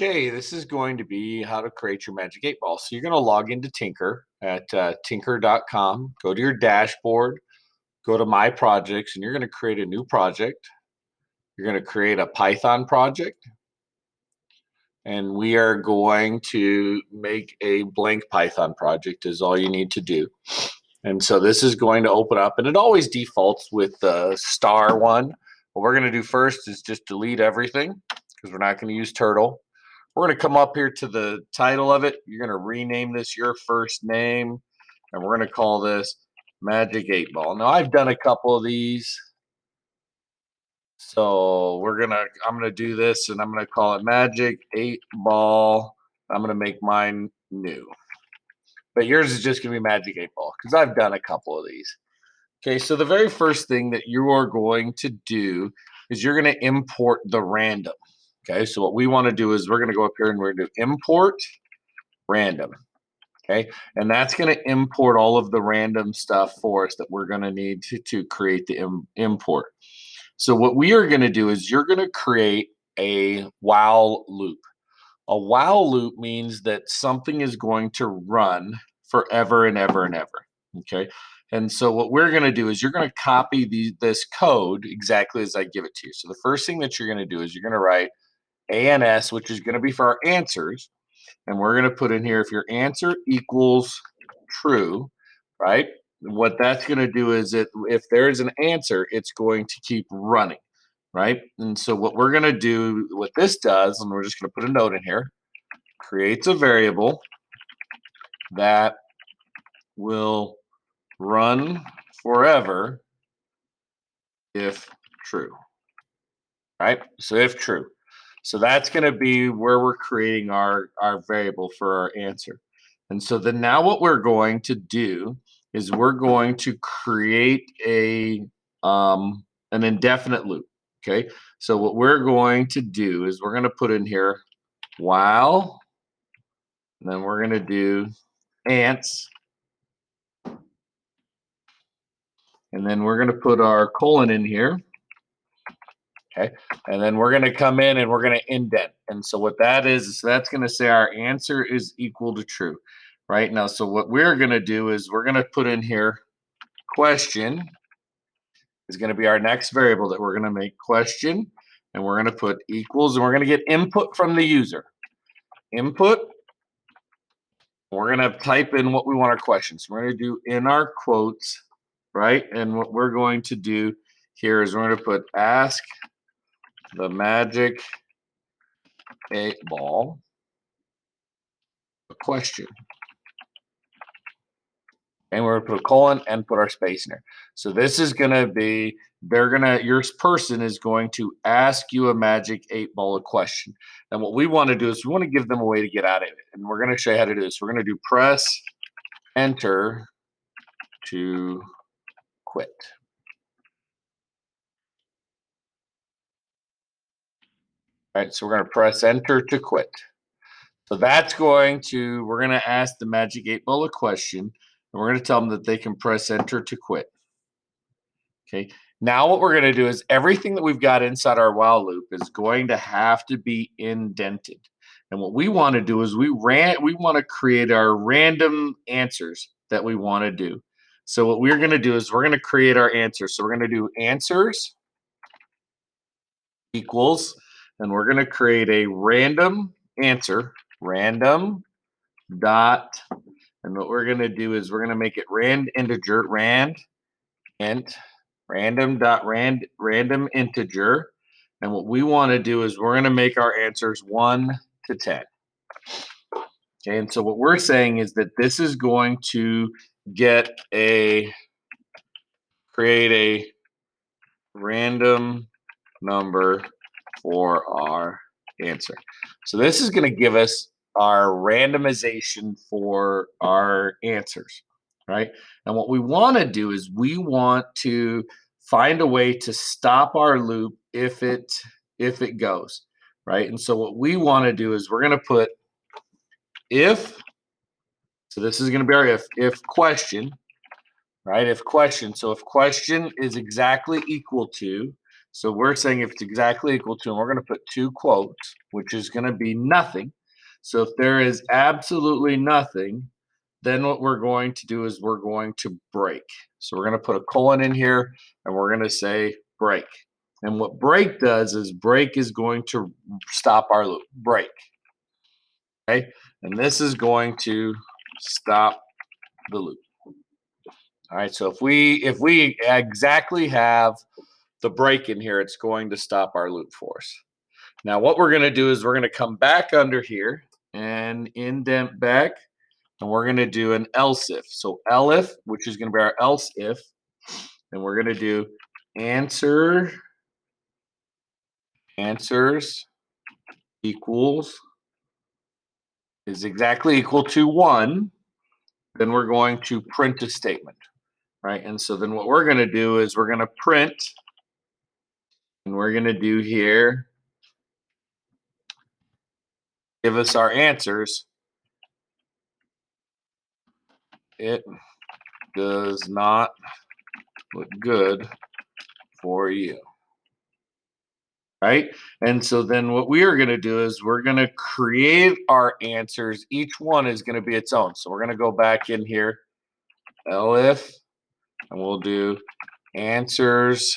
Okay, this is going to be how to create your Magic 8 Ball. So you're going to log into Tinker at tinker.com, go to your dashboard, go to My Projects, and you're going to create a new project. You're going to create a Python project, and we are going to make a blank Python project is all you need to do. And so this is going to open up, and it always defaults with the star one. What we're going to do first is just delete everything because we're not going to use Turtle. We're going to come up here to the title of it. You're going to rename this your first name, and we're going to call this Magic 8 Ball. Now, I've done a couple of these, so I'm going to do this, and I'm going to call it Magic 8 Ball. I'm going to make mine new. But yours is just going to be Magic 8 Ball because I've done a couple of these. Okay, so the very first thing that you are going to do is you're going to import the random. Okay, so what we want to do is we're going to go up here and we're going to import random. Okay, and that's going to import all of the random stuff for us that we're going to need to create the import. So what we are going to do is you're going to create a while loop. A while loop means that something is going to run forever and ever and ever. Okay, and so what we're going to do is you're going to copy this code exactly as I give it to you. So the first thing that you're going to do is you're going to write ANS, which is going to be for our answers. And we're going to put in here if your answer equals true, right? What that's going to do is if there is an answer, it's going to keep running, right? And so what we're going to do, what this does, and we're just going to put a note in here, creates a variable that will run forever if true, right? So if true. So that's going to be where we're creating our variable for our answer. And so then now what we're going to do is we're going to create an indefinite loop. Okay. So what we're going to do is we're going to put in here while, and then we're going to do ants, and then we're going to put our colon in here. Okay, and then we're going to come in and we're going to indent. And so what that is that's going to say our answer is equal to true. Right now, so what we're going to do is we're going to put in here question is going to be our next variable that we're going to make question, and we're going to put equals, and we're going to get input from the user. Input, we're going to type in what we want our questions. We're going to do in our quotes, right? And what we're going to do here is we're going to put ask the Magic 8 Ball a question. And we're going to put a colon and put our space in there. So this is going to be, your person is going to ask you a Magic 8 Ball a question. And what we want to do is we want to give them a way to get out of it. And we're going to show you how to do this. We're going to do press enter to quit. All right, so we're going to press enter to quit. So that's we're going to ask the Magic 8 Ball a question, and we're going to tell them that they can press enter to quit. Okay, now what we're going to do is everything that we've got inside our while loop is going to have to be indented. And what we want to do is we want to create our random answers that we want to do. So what we're going to do is we're going to create our answers. So we're going to do answers equals, and we're going to create a random answer, random dot, and what we're going to do is we're going to make it rand integer, rand int, random integer, and what we want to do is we're going to make our answers 1 to 10. Okay, and so what we're saying is that this is going to create a random number for our answer. So this is going to give us our randomization for our answers, right? And what we want to do is we want to find a way to stop our loop if it goes, right? And so what we want to do is we're going to put if, so this is going to be our if question, right? If question, so if question is exactly equal to, So we're saying if it's exactly equal to, and we're going to put two quotes, which is going to be nothing. So if there is absolutely nothing, then what we're going to do is we're going to break. So we're going to put a colon in here and we're going to say break. And what break does is break is going to stop our loop. Break. Okay. And this is going to stop the loop. All right. So if we exactly have the break in here, it's going to stop our loop for us. Now what we're going to do is we're going to come back under here and indent back, and we're going to do an else if. So elif, which is going to be our else if, and we're going to do answers equals is exactly equal to 1. Then we're going to print a statement, right? And so then what we're going to do is we're going to print, and we're going to do here, give us our answers. It does not look good for you. Right? And so then what we are going to do is we're going to create our answers. Each one is going to be its own. So we're going to go back in here, elif, and we'll do answers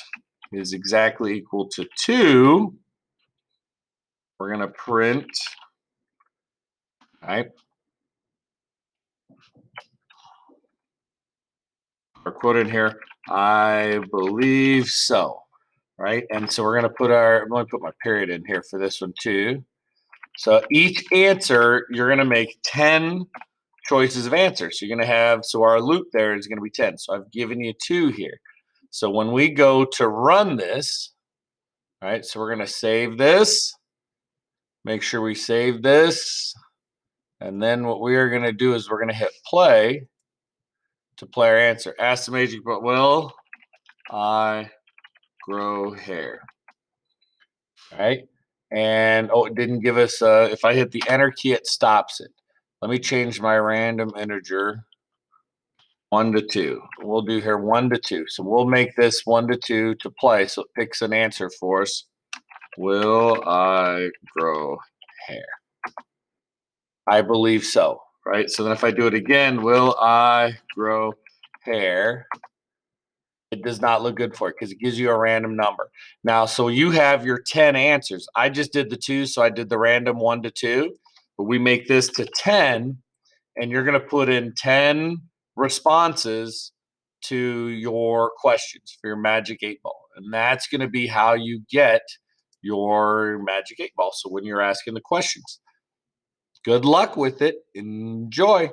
is exactly equal to 2. We're going to print, right? Our quote in here, I believe so, right? And so we're going to put I'm going to put my period in here for this one too. So each answer, you're going to make 10 choices of answers. So you're going to have, so our loop there is going to be 10. So I've given you 2 here. So when we go to run this, right, so we're going to save this, make sure we save this, and then what we are going to do is we're going to hit play to play our answer. Ask the magic, but will I grow hair? Right? And oh, it didn't give us, if I hit the enter key, it stops it. Let me change my random integer 1 to 2. We'll do here 1 to 2. So we'll make this 1 to 2 to play. So it picks an answer for us. Will I grow hair? I believe so, right? So then if I do it again, will I grow hair? It does not look good for it because it gives you a random number. Now, so you have your 10 answers. I just did the 2, so I did the random 1 to 2. But we make this to 10, and you're going to put in 10 responses to your questions for your magic 8 ball. And that's going to be how you get your magic 8 ball. So when you're asking the questions, good luck with it. Enjoy.